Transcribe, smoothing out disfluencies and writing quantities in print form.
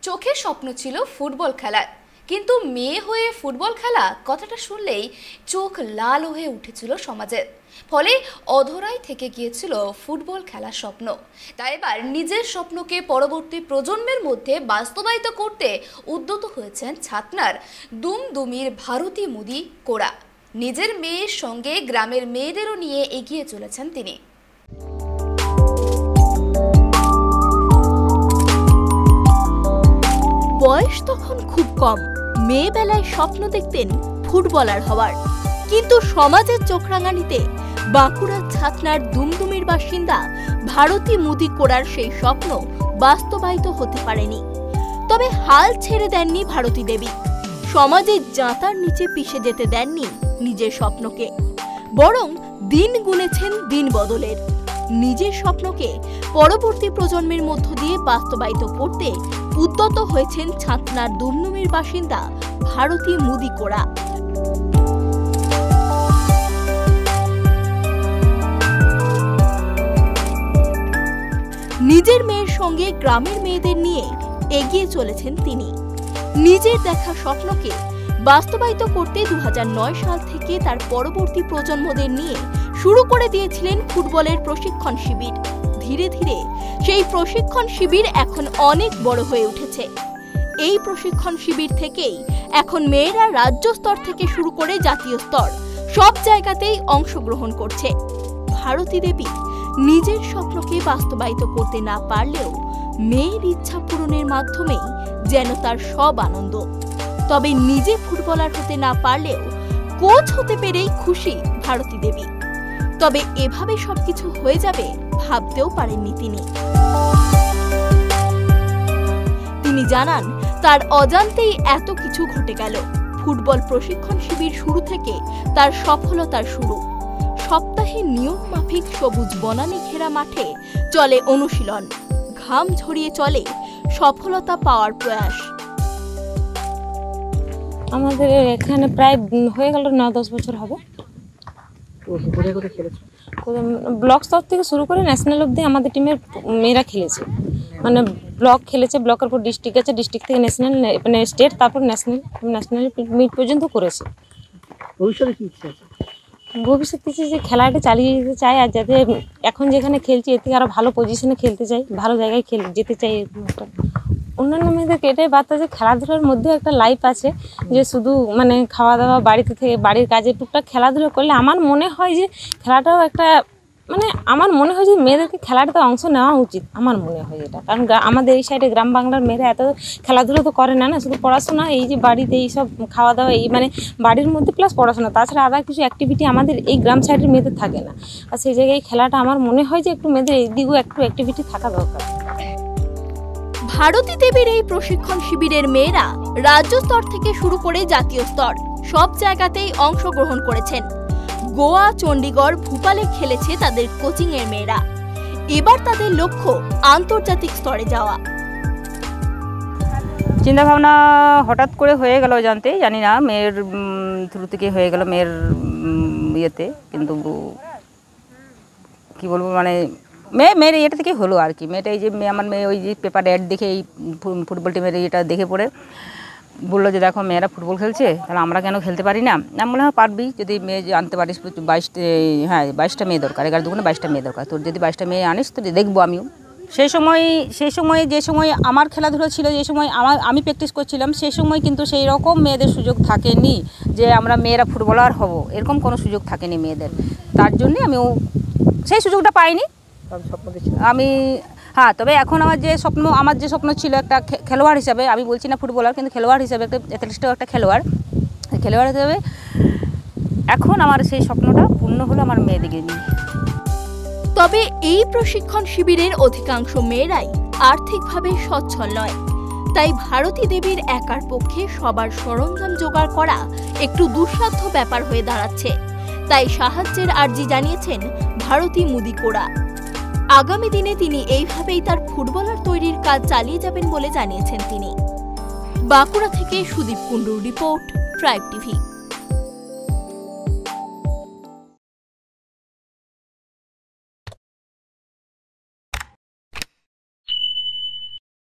চোখে স্বপ্ন ছিল ফুটবল খেলার, কিন্তু মেয়ে হয়ে ফুটবল খেলা কথাটা শুনলেই চোখ লাল হয়ে উঠেছিল সমাজের। ফলে অধরাই থেকে গিয়েছিল ফুটবল খেলার স্বপ্ন। তাই এবার নিজের স্বপ্নকে পরবর্তী প্রজন্মের মধ্যে বাস্তবায়িত করতে উদ্যত হয়েছেন ছাতনার দুমদুমির ভারতী মুদি কোড়া। নিজের মেয়ের সঙ্গে গ্রামের মেয়েদেরও নিয়ে এগিয়ে চলেছেন তিনি। বয়স তখন খুব কম, মেয়েবেলায় স্বপ্ন দেখতেন ফুটবলার হওয়ার, কিন্তু সমাজের চোখরাঙানিতে বাঁকুড়ার ছাতনার দুমদুমির বাসিন্দা ভারতী মুদি কোড়ার সেই স্বপ্ন বাস্তবায়িত হতে পারেনি। তবে হাল ছেড়ে দেননি ভারতী দেবী, সমাজের জাঁতার নিচে পিষে যেতে দেননি নিজের স্বপ্নকে, বরং দিন গুনেছেন দিন বদলের। নিজের স্বপ্নকে পরবর্তী প্রজন্মের মধ্য দিয়ে বাস্তবায়িত করতে উদ্যত হয়েছেন ছাতনার দুমদুমির বাসিন্দা ভারতী মুদি কোড়া। নিজের মেয়ের সঙ্গে গ্রামের মেয়েদের নিয়ে এগিয়ে চলেছেন তিনি। নিজের দেখা স্বপ্নকে বাস্তবায়িত করতে 2009 সাল থেকে তার পরবর্তী প্রজন্মদের নিয়ে শুরু করে দিয়েছিলেন ফুটবলের প্রশিক্ষণ শিবির। ধীরে ধীরে সেই প্রশিক্ষণ শিবির এখন অনেক বড় হয়ে উঠেছে। এই প্রশিক্ষণ শিবির থেকেই এখন মেয়েরা রাজ্য স্তর থেকে শুরু করে জাতীয় স্তর সব জায়গাতেই অংশগ্রহণ করছে। ভারতী দেবী নিজের স্বপ্নকে বাস্তবায়িত করতে না পারলেও মেয়ের ইচ্ছা পূরণের মাধ্যমেই যেন তার সব আনন্দ। তবে নিজে ফুটবলার হতে না পারলেও কোচ হতে পেরেই খুশি ভারতী দেবী। তবে এভাবে সবকিছু হয়ে যাবে ভাবতেও পারেননি তিনি জানান তার অজান্তেই এত কিছু ঘটে গেল। ফুটবল প্রশিক্ষণ শিবির শুরু থেকে তার সফলতার শুরু। সপ্তাহে নিয়ম মাফিক সবুজ বনানী ঘেরা মাঠে চলে অনুশীলন, ঘাম ঝরিয়ে চলে সফলতা পাওয়ার প্রয়াস। আমাদের এখানে প্রায় হয়ে গেল 9-10 বছর হবে। ব্লক স্তর থেকে শুরু করে ন্যাশনাল অবধি আমাদের টিমের মেয়েরা খেলেছে। মানে ব্লক খেলেছে, ব্লকের পর ডিস্ট্রিক্ট আছে, ডিস্ট্রিক্ট থেকে ন্যাশনাল, মানে স্টেট, তারপর ন্যাশনাল মিট পর্যন্ত করেছে। ভবিষ্যতে যে খেলাটা চালিয়ে যেতে চাই, আর যাতে এখন যেখানে খেলছি এর থেকে আরো ভালো পজিশনে খেলতে চাই, ভালো জায়গায় যেতে চাই। অন্যান্য মেয়েদেরকে এটাই বার্তা যে খেলাধুলার মধ্যেও একটা লাইফ আছে, যে শুধু মানে খাওয়া দাওয়া বাড়িতে থেকে বাড়ির কাজে টুকটাক খেলাধুলা করলে আমার মনে হয় যে খেলাটাও একটা, মানে আমার মনে হয় যে মেয়েদেরকে খেলাটাতে অংশ নেওয়া উচিত। আমার মনে হয় এটা, কারণ আমাদের এই সাইডে গ্রাম বাংলার মেয়েরা এত খেলাধুলা তো করে না, শুধু পড়াশোনা, এই যে বাড়িতে এই সব খাওয়া দাওয়া, এই মানে বাড়ির মধ্যে প্লাস পড়াশোনা, তাছাড়া আলাদা কিছু অ্যাক্টিভিটি আমাদের এই গ্রাম সাইডের মেয়েদের থাকে না। আর সেই জায়গায় খেলাটা আমার মনে হয় যে একটু মেয়েদের এইদিকেও একটু অ্যাক্টিভিটি থাকা দরকার। ভারতী দেবীর এই প্রশিক্ষণ শিবিরের মেয়েরা রাজ্য স্তর থেকে শুরু করে জাতীয় স্তর সব জায়গাতেই অংশগ্রহণ করেছেন। গোয়া, চণ্ডীগড়, ভূপালে খেলেছে তাদের কোচিং এর মেয়েরা। এবার তাদের লক্ষ্য আন্তর্জাতিক স্তরে যাওয়া। চিন্তা ভাবনা হঠাৎ করে হয়ে গেল, জানি না, মেয়ের থ্রু থেকে হয়ে গেল, মেয়ের ইয়েতে। কিন্তু কি বলবো, মানে মেয়ের ইয়েটা থেকে হলো আর কি। মেয়েটা এই যে আমার মেয়ে ওই যে পেপার অ্যাড দেখে এই ফুটবল টিমের এটা দেখে পড়ে বললো যে দেখো মেয়েরা ফুটবল খেলছে, তাহলে আমরা কেন খেলতে পারি না। আমি বললাম হ্যাঁ পারবি, যদি মেয়ে আনতে পারিস। 22টা মেয়ে দরকার, 11 দুগুণে 22টা মেয়ে দরকার। তোর যদি 22টা মেয়ে আনিস তো দেখবো আমিও। সেই সময় যে সময় আমার খেলাধুলো ছিল, যে সময় আমি প্র্যাকটিস করছিলাম, সেই সময় কিন্তু সেই রকম মেয়েদের সুযোগ থাকেনি যে আমরা মেয়েরা ফুটবলার হব, এরকম কোনো সুযোগ থাকেনি মেয়েদের। তার জন্যে আমিও সেই সুযোগটা পাইনি আমি। হ্যাঁ, তবে এখন আমার যে স্বপ্ন ছিল একটা খেলোয়াড় হিসাবে, আমি বলছি না ফুটবলার, কিন্তু খেলোয়াড় হিসাবে, একটা অ্যাথলেটিক্সটাও একটা খেলোয়াড় হিসাবে এখন আমার সেই স্বপ্নটা পূর্ণ হলো আমার মেয়েদিকে নিয়ে। তবে এই প্রশিক্ষণ শিবিরের অধিকাংশ মেয়েরাই আর্থিকভাবে সচ্ছল নয়। তাই ভারতী দেবীর একার পক্ষে সবার সরঞ্জাম জোগাড় করা একটু দুঃসাধ্য ব্যাপার হয়ে দাঁড়াচ্ছে। তাই সাহায্যের আর্জি জানিয়েছেন ভারতী মুদি কোড়া। আগামী দিনে তিনি এইভাবেই তার ফুটবলার তৈরির কাজ চালিয়ে যাবেন বলে জানিয়েছেন তিনি। বাঁকুড়া থেকে সুদীপ কুণ্ডুর রিপোর্ট, ট্রাইব টিভি।